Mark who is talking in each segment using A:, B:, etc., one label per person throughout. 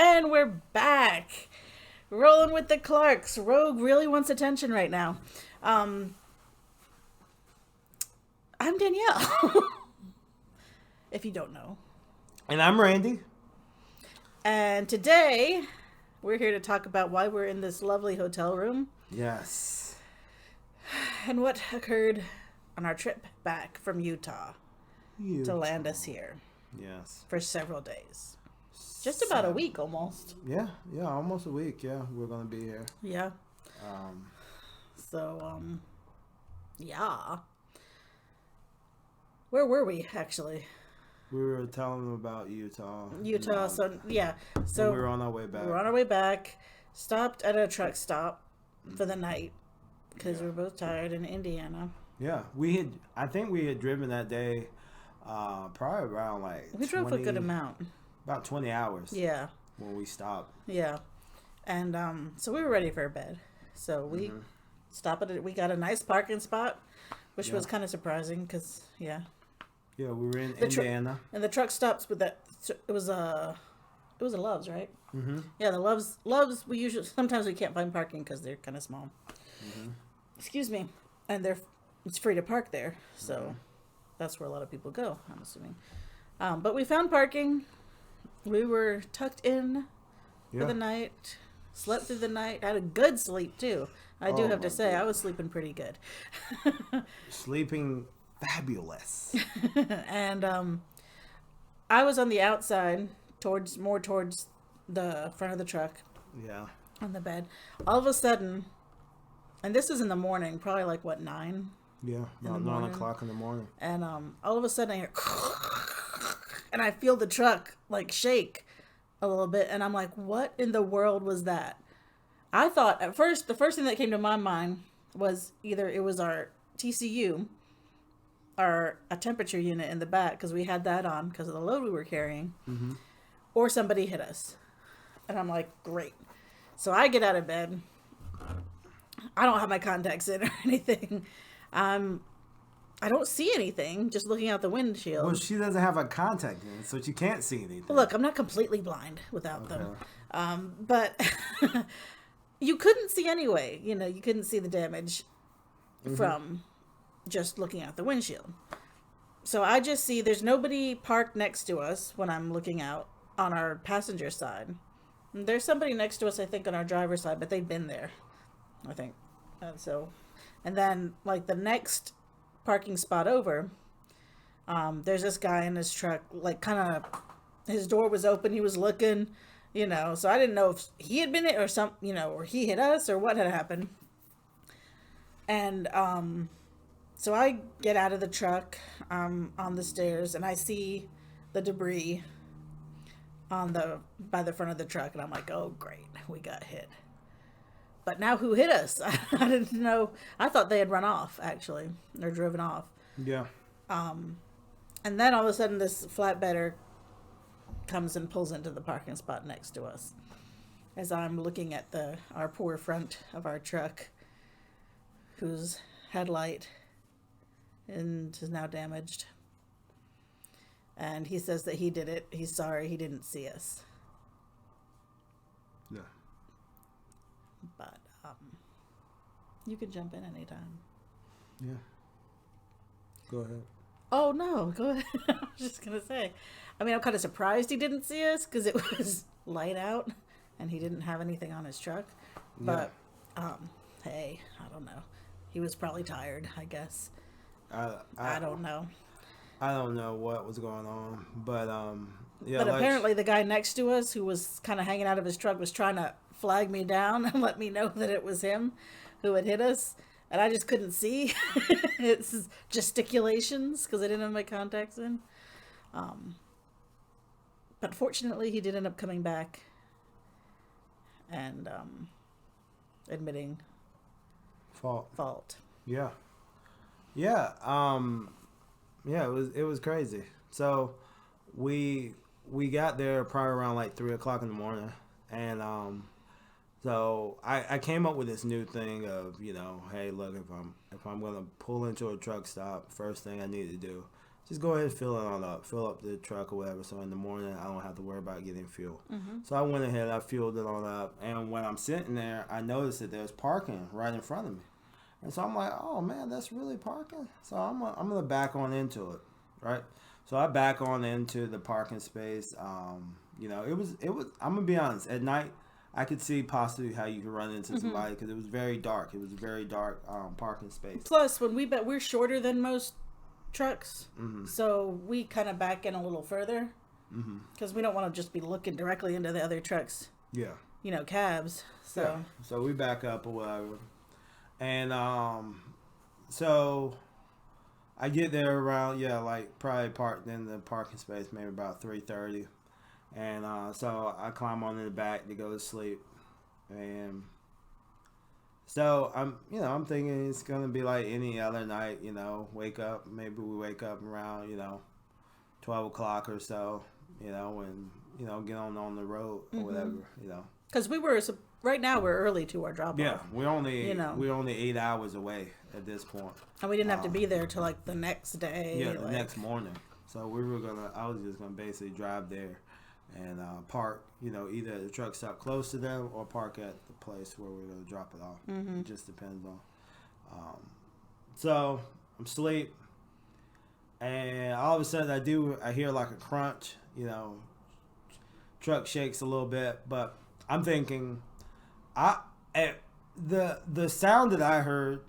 A: And we're back. Rolling with the Clarks. Rogue really wants attention right now. Um, I'm Danielle, if you don't know.
B: And I'm Randy.
A: And today, we're here to talk about why we're in this lovely hotel room
B: Yes.
A: and what occurred on our trip back from Utah
B: You.
A: to land us here
B: Yes.
A: for several days. Just about a week almost.
B: Yeah, almost a week. Yeah, we're gonna be here.
A: Yeah.
B: Um,
A: So, yeah. Where were we actually?
B: we were telling them about Utah.
A: Utah. So yeah. So
B: we were on our way back.
A: we were on our way back. Stopped at a truck stop for the night because we were both tired in Indiana.
B: Yeah, we had. I think we had driven that day, probably around like.
A: We drove a good amount.
B: About 20 hours.
A: Yeah.
B: When we stopped.
A: Yeah. And so we were ready for bed. So we stopped at it. We got a nice parking spot, which was kind of surprising because yeah.
B: Yeah, we were in Indiana.
A: And the truck stops with that. It was a Love's, right?
B: Mm-hmm.
A: Yeah, the Love's. We usually sometimes we can't find parking because they're kind of small.
B: Mm-hmm.
A: Excuse me, and it's free to park there, so that's where a lot of people go. I'm assuming, but we found parking. We were tucked in for the night. Slept through the night. Had a good sleep too. I do have to say, I was sleeping pretty good.
B: Sleeping fabulous.
A: And I was on the outside, more towards the front of the truck,
B: Yeah.
A: on the bed. All of a sudden, and this is in the morning, probably like what 9,
B: Yeah, about 9 o'clock in the morning.
A: and all of a sudden I hear, and I feel the truck like shake a little bit, and I'm like, what in the world was that? I thought at first, the first thing that came to my mind was either it was our TCU, or a temperature unit in the back, because we had that on because of the load we were carrying, or somebody hit us. And I'm like, great. So I get out of bed. I don't have my contacts in or anything. I don't see anything, just looking out the windshield.
B: Well, she doesn't have a contact in, so she can't see anything.
A: Well, look, I'm not completely blind without them. But you couldn't see anyway. You know, you couldn't see the damage from just looking out the windshield. So I just see there's nobody parked next to us when I'm looking out on our passenger side. There's somebody next to us, I think, on our driver's side, but they've been there, I think. And then, like, the next parking spot over, there's this guy in his truck, like, kind of, his door was open, he was looking, you know, so I didn't know if he had been hit or or he hit us or what had happened. And, so I get out of the truck, on the stairs, and I see the debris by the front of the truck, and I'm like, oh great, we got hit. But now who hit us? I didn't know. I thought they had run off, actually, or driven off.
B: Yeah.
A: And then all of a sudden this flatbedder comes and pulls into the parking spot next to us as I'm looking at our poor front of our truck, whose headlight is now damaged. And he says that he did it. He's sorry he didn't see us.
B: Yeah.
A: But you can jump in anytime.
B: Yeah. Go ahead.
A: Oh no, go ahead. I was just gonna say. I mean, I'm kind of surprised he didn't see us because it was light out and he didn't have anything on his truck. But hey, I don't know. He was probably tired, I guess. I don't know.
B: I don't know what was going on, but yeah.
A: But apparently the guy next to us, who was kind of hanging out of his truck, was trying to flag me down and let me know that it was him who had hit us, and I just couldn't see his gesticulations because I didn't have my contacts in. But fortunately, he did end up coming back and admitting fault.
B: Yeah. Yeah. Yeah. It was crazy. So we got there probably around like 3 o'clock in the morning, and so I came up with this new thing of, you know, hey, look, if I'm gonna pull into a truck stop, first thing I need to do just go ahead and fill it all up. Fill up the truck or whatever. So in the morning, I don't have to worry about getting fuel. So I went ahead, I filled it all up. And when I'm sitting there, I noticed that there's parking right in front of me. And so I'm like, oh, man, that's really parking? So I'm going to back on into it, right? So I back on into the parking space. You know, it was. I'm going to be honest. At night, I could see possibly how you could run into somebody because it was very dark. It was a very dark parking space.
A: Plus, when we're shorter than most trucks, so we kind of back in a little further because we don't want to just be looking directly into the other trucks.
B: Yeah.
A: You know, cabs. So
B: yeah. So we back up or whatever, and so I get there around like probably parked in the parking space maybe about 3:30, and so I climb on in the back to go to sleep, and so I'm thinking it's gonna be like any other night, wake up. Maybe we wake up around 12 o'clock or so, and get on the road or whatever,
A: Because right now we're early to our drop off.
B: Yeah, we're only 8 hours away at this point,
A: and we didn't have to be there till like the next day.
B: Yeah, the next morning. So I was just gonna basically drive there and park, either at the truck stop close to them or park at the place where we're going to drop it off. It just depends on. So I'm asleep, and all of a sudden I hear like a crunch, truck shakes a little bit, but I'm thinking, the sound that I heard,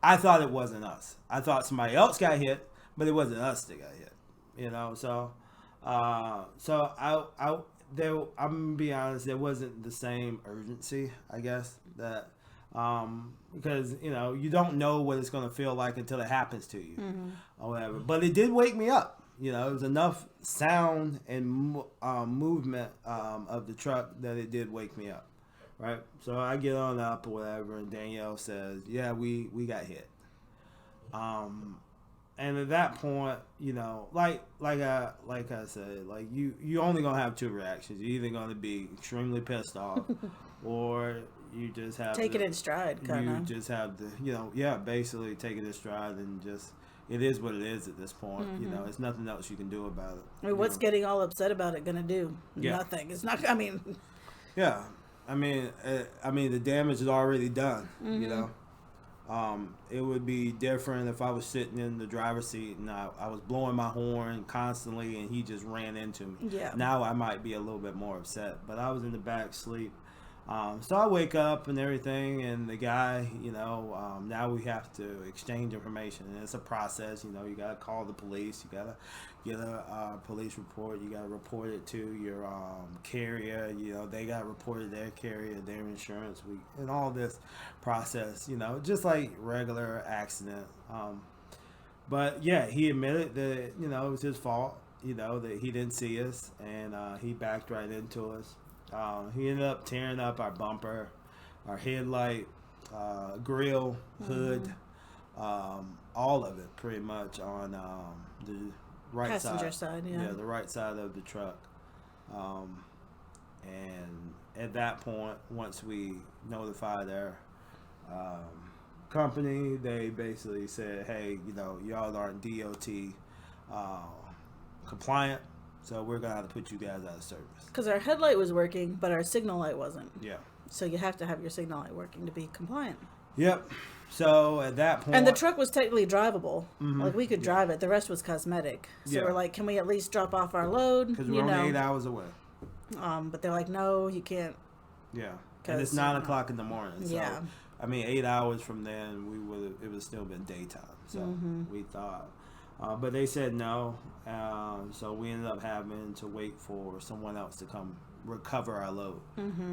B: I thought it wasn't us. I thought somebody else got hit, but it wasn't us that got hit, so. I'm gonna be honest, there wasn't the same urgency, I guess, that because you don't know what it's gonna feel like until it happens to you or whatever. But it did wake me up. It was enough sound and movement of the truck that it did wake me up, right? So I get on up or whatever, and Danielle says, "Yeah, we got hit." And at that point, like I said, like you only gonna have two reactions. You're either gonna be extremely pissed off, or you just have
A: take it in stride. Kinda.
B: You just have to, basically take it in stride and just it is what it is at this point. It's nothing else you can do about it.
A: I mean, what's getting all upset about it gonna do?
B: Yeah.
A: Nothing. It's not. I mean.
B: Yeah, I mean, the damage is already done. It would be different if I was sitting in the driver's seat and I was blowing my horn constantly and he just ran into me.
A: Yeah.
B: Now I might be a little bit more upset, but I was in the back asleep. So I wake up and everything, and the guy, now we have to exchange information, and it's a process. You got to call the police, you got to get a police report, you got to report it to your carrier, they got to report it to their carrier, their insurance, and all this process, just like regular accident. But yeah, he admitted that, it was his fault, that he didn't see us, and he backed right into us. He ended up tearing up our bumper, our headlight, grill, hood, all of it pretty much on the right
A: passenger side. Yeah,
B: the right side of the truck. And at that point, once we notified our company, they basically said, hey, y'all aren't DOT compliant. So we're going to have to put you guys out of service.
A: Because our headlight was working, but our signal light wasn't.
B: Yeah.
A: So you have to have your signal light working to be compliant.
B: Yep. So at that point...
A: And the truck was technically drivable. Like, we could drive it. The rest was cosmetic. So we're like, can we at least drop off our load?
B: Because we're only 8 hours away.
A: But they're like, no, you can't.
B: Yeah. And it's 9 o'clock in the morning. So,
A: yeah.
B: 8 hours from then, it would still been daytime. So we thought... but they said no, so we ended up having to wait for someone else to come recover our load.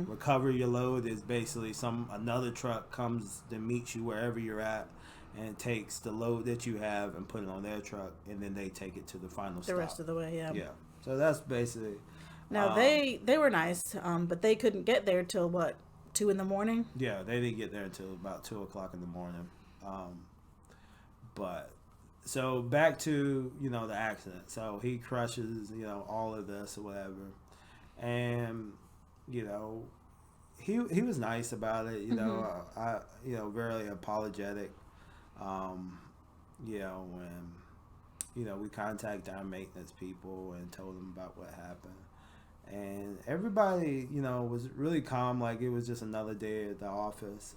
B: Recover your load is basically another truck comes to meet you wherever you're at and takes the load that you have and put it on their truck, and then they take it to the final stop.
A: The rest of the way, yeah.
B: Yeah, so that's basically...
A: Now, they were nice, but they couldn't get there till, what, 2 in the morning?
B: Yeah, they didn't get there until about 2 o'clock in the morning. But... So back to, the accident. So he crushes, all of this or whatever. And, he was nice about it, very apologetic. When, we contacted our maintenance people and told them about what happened. And everybody, was really calm, like it was just another day at the office.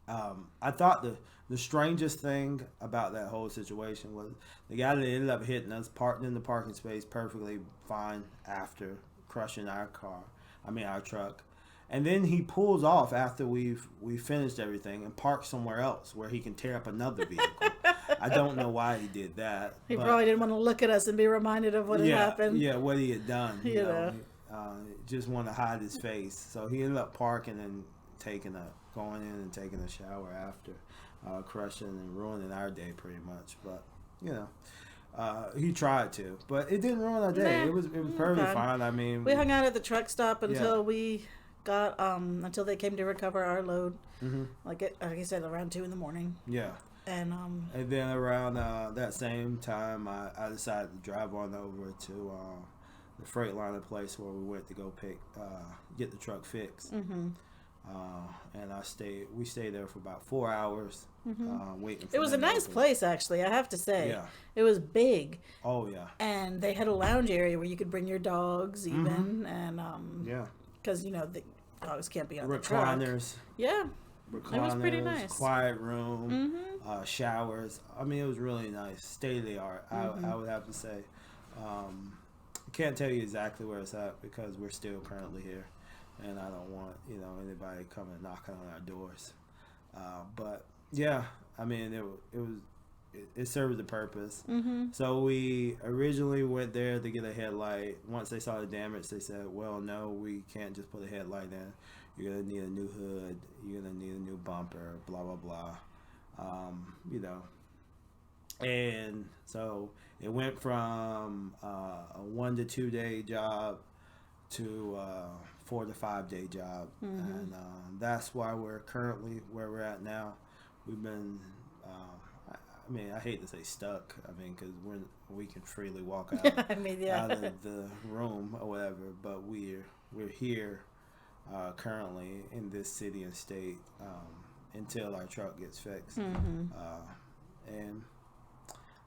B: I thought the strangest thing about that whole situation was the guy that ended up hitting us parked in the parking space perfectly fine after crushing our truck. And then he pulls off after we finished everything and parks somewhere else where he can tear up another vehicle. I don't know why he did that.
A: He probably didn't want to look at us and be reminded of what had happened.
B: Yeah, what he had done. You know. Just wanted to hide his face. So he ended up parking and going in and taking a shower after, crushing and ruining our day pretty much. But he tried to, but it didn't ruin our day.
A: Nah,
B: it was perfectly fine. I mean,
A: we hung out at the truck stop until we got until they came to recover our load. Mm-hmm. Like I said, around 2 a.m.
B: Yeah.
A: And
B: then around that same time, I decided to drive on over to the Freightliner place where we went to go get the truck fixed. Mm-hmm. And we stayed there for about 4 hours, waiting for
A: it was a nice place, actually, I have to say. Yeah. It was big.
B: Oh, yeah.
A: And they had a lounge area where you could bring your dogs even. And, because, the dogs can't be on the truck.
B: Recliners.
A: Yeah. It was pretty nice.
B: Quiet room, showers. I mean, it was really nice. State of the art, I would have to say. Can't tell you exactly where it's at because we're still currently here. And I don't want, anybody coming knocking on our doors. But yeah, I mean, it served the purpose. Mm-hmm. So we originally went there to get a headlight. Once they saw the damage, they said, well, no, we can't just put a headlight in. You're going to need a new hood. You're going to need a new bumper, blah, blah, blah. And so it went from a 1 to 2 day job to 4 to 5 day job. Mm-hmm. And that's why we're currently where we're at now. We've been, I hate to say stuck, because we can freely walk out, out of the room or whatever, but we're here currently in this city and state until our truck gets fixed. Mm-hmm.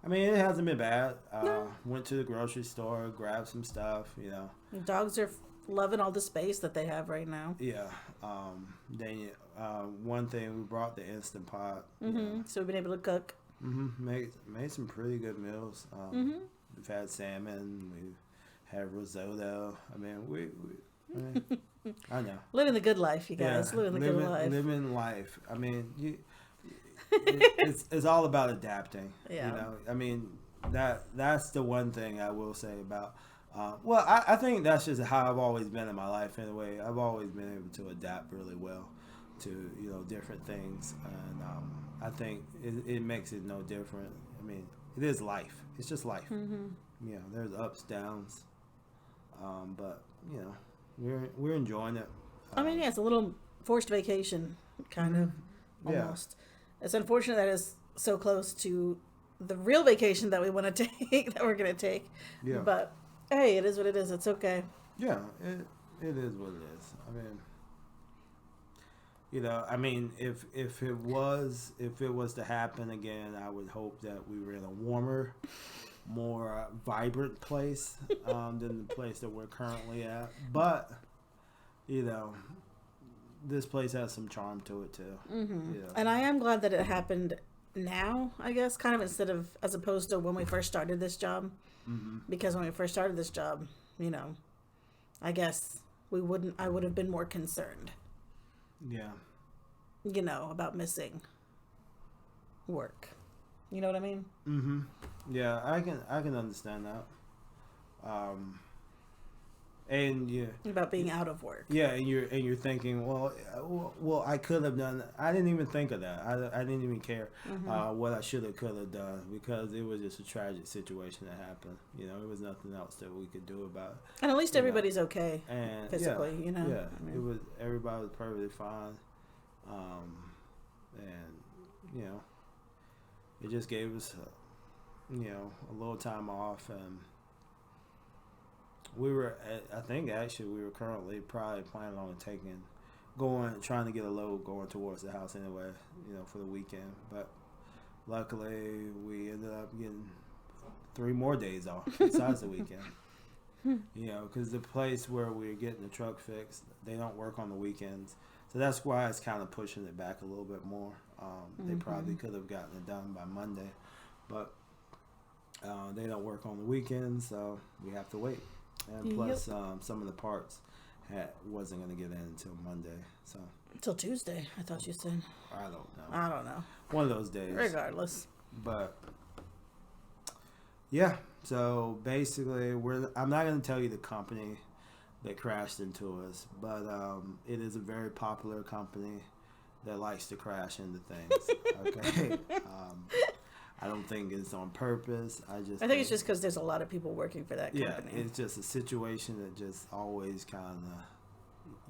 B: And it hasn't been bad. Went to the grocery store, grabbed some stuff,
A: Dogs are loving all the space that they have right now.
B: Yeah. One thing, we brought the Instant Pot.
A: Mm-hmm. So we've been able to cook.
B: Mm-hmm. Made some pretty good meals. We've had salmon. We've had risotto. I know.
A: Living the good life, you guys. Yeah, living the good life.
B: Living life. It's all about adapting. Yeah. That's the one thing I will say about. I think that's just how I've always been in my life. Anyway, I've always been able to adapt really well to different things, and I think it makes it no different. It is life. It's just life. Mm-hmm. There's ups, downs, but we're enjoying it.
A: It's a little forced vacation, kind of, almost. Yeah. It's unfortunate that it's so close to the real vacation that we want to take, that we're going to take. Yeah. But, hey, it is what it is. It's okay.
B: Yeah, it is what it is. If it was to happen again, I would hope that we were in a warmer, more vibrant place than the place that we're currently at. But, this place has some charm to it too. Mm-hmm.
A: And I am glad that it happened now, I guess, kind of as opposed to when we first started this job. Mm-hmm. Because when we first started this job, I guess I would have been more concerned.
B: Yeah.
A: About missing work. You know what I mean?
B: Mm-hmm. Yeah, I can understand that. And yeah,
A: about being out of work.
B: Yeah, and you're thinking, well, I could have done. I didn't even think of that. I didn't even care what I should have, could have done, because it was just a tragic situation that happened. It was nothing else that we could do about it.
A: And at least everybody's okay, and physically.
B: Yeah, it was, everybody was perfectly fine, and it just gave us a little time off. And I think we were currently probably planning on trying to get a load going towards the house anyway, for the weekend. But luckily we ended up getting 3 more days off besides the weekend. You know, because the place where we're getting the truck fixed, they don't work on the weekends. So that's why it's kind of pushing it back a little bit more. They probably could have gotten it done by Monday, but they don't work on the weekends, so we have to wait. And plus, some of the parts wasn't going to get in until Monday. So
A: until Tuesday, I thought you said.
B: I don't know.
A: I don't know.
B: One of those days.
A: Regardless.
B: But yeah, so basically, I'm not going to tell you the company that crashed into us, but it is a very popular company that likes to crash into things. Okay, I don't think it's on purpose. I think
A: it's just because there's a lot of people working for that company.
B: Yeah, it's just a situation that just always kind of.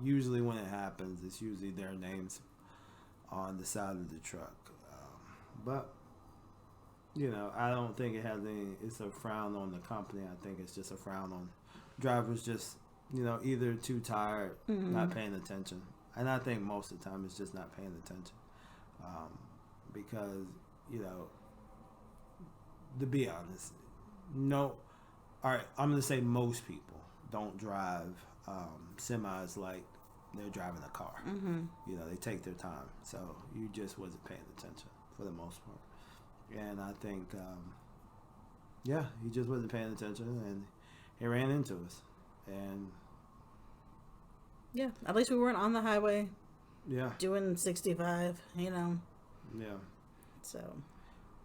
B: Usually, when it happens, it's usually their names on the side of the truck, but. You know, I don't think it's a frown on the company. I think it's just a frown on drivers just, you know, either too tired, not paying attention. And I think most of the time it's just not paying attention. Because, you know, to be honest, all right, I'm going to say most people don't drive semis like they're driving a car. You know, they take their time. So you just wasn't paying attention for the most part. And I think, he just wasn't paying attention, and he ran into us. And
A: yeah, at least we weren't on the highway.
B: Yeah.
A: Doing 65, you know.
B: Yeah.
A: So.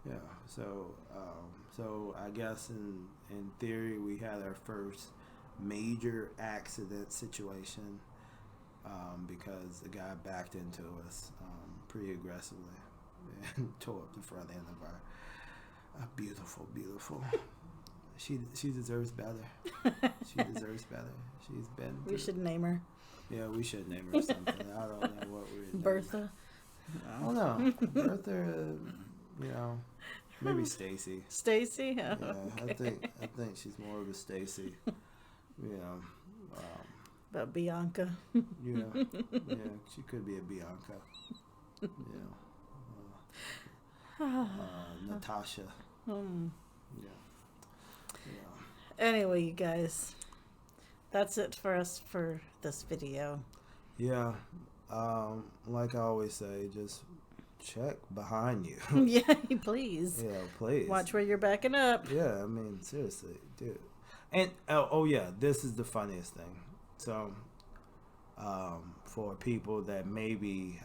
B: Yeah. So I guess in theory we had our first major accident situation because the guy backed into us pretty aggressively. And tore up the front end of our beautiful. She deserves better. She deserves better. She's been.
A: We should name her.
B: Yeah, we should name her something. I don't know what we're.
A: Bertha.
B: I don't know. Bertha. You know, maybe Stacy.
A: Stacy. Oh,
B: yeah,
A: okay.
B: I think she's more of a Stacy. You know.
A: About Bianca.
B: Yeah, she could be a Bianca. You know. Natasha. Yeah.
A: Anyway, you guys, that's it for us for this video.
B: Yeah. Like I always say, just check behind you.
A: Yeah, please.
B: Yeah, please.
A: Watch where you're backing up.
B: Yeah, I mean, seriously, dude. And, oh yeah, this is the funniest thing. So, for people that may be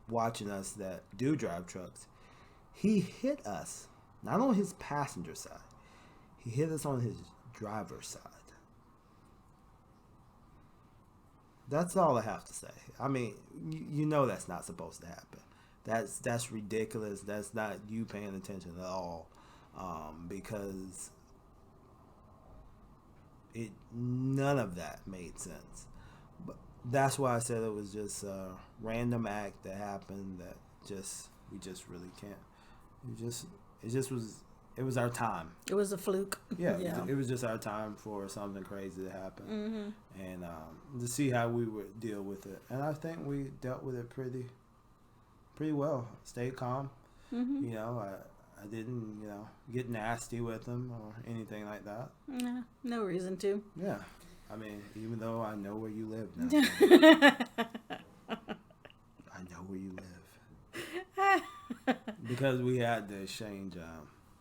B: watching us that do drive trucks, he hit us not on his passenger side, he hit us on his driver's side. That's all I have to say. I mean, you know that's not supposed to happen. That's ridiculous. That's not you paying attention at all, because none of that made sense. But that's why I said it was just a random act that happened that we just really can't. It was our time.
A: It was a fluke.
B: Yeah. It was just our time for something crazy to happen, and to see how we would deal with it. And I think we dealt with it pretty well. Stayed calm. You know, I didn't, get nasty with them or anything like that.
A: Nah, no reason to.
B: Yeah. I mean, even though I know where you live now. I know where you live. Because we had to exchange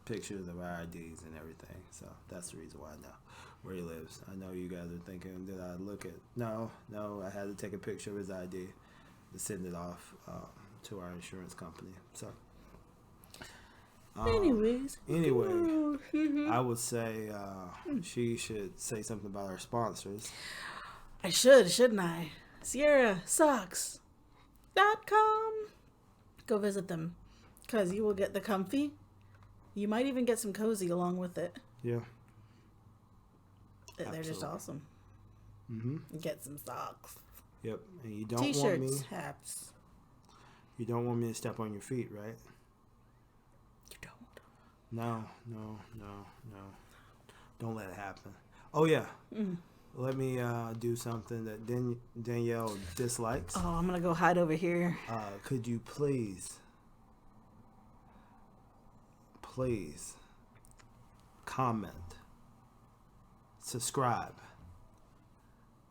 B: pictures of our IDs and everything. So that's the reason why I know where he lives. I know you guys are thinking, did I look at... No, I had to take a picture of his ID to send it off to our insurance company. So... Anyway, I would say she should say something about our sponsors.
A: I should, shouldn't I? SierraSocks.com. Go visit them, because you will get the comfy. You might even get some cozy along with it.
B: Yeah.
A: They're just awesome. Get some socks.
B: Yep. And you don't
A: T-shirts,
B: want me...
A: hats.
B: You don't want me to step on your feet, right? No. Don't let it happen. Oh, yeah. Let me do something that Danielle dislikes.
A: Oh, I'm going to go hide over here.
B: Could you please comment, subscribe,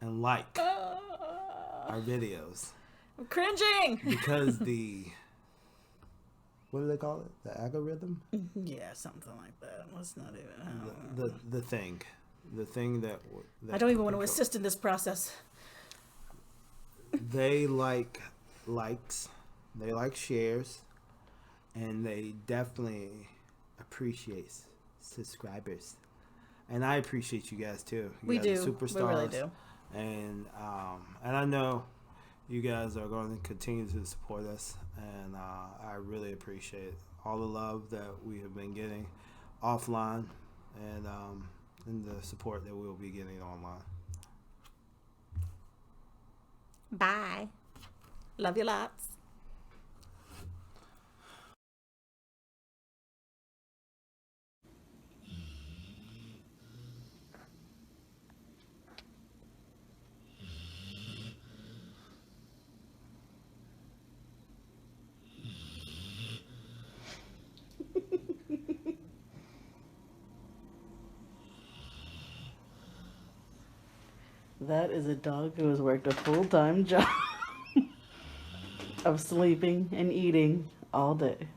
B: and like our videos.
A: I'm cringing.
B: Because what do they call it? The algorithm?
A: Yeah, something like that. It's not even.
B: The thing that
A: I don't even want to assist in this process.
B: They like likes, they like shares, and they definitely appreciate subscribers. And I appreciate you guys too.
A: We do.
B: Superstars.
A: We really do.
B: And I know you guys are going to continue to support us, and I really appreciate all the love that we have been getting offline, and the support that we'll be getting online.
A: Bye. Love you lots. That is a dog who has worked a full-time job of sleeping and eating all day.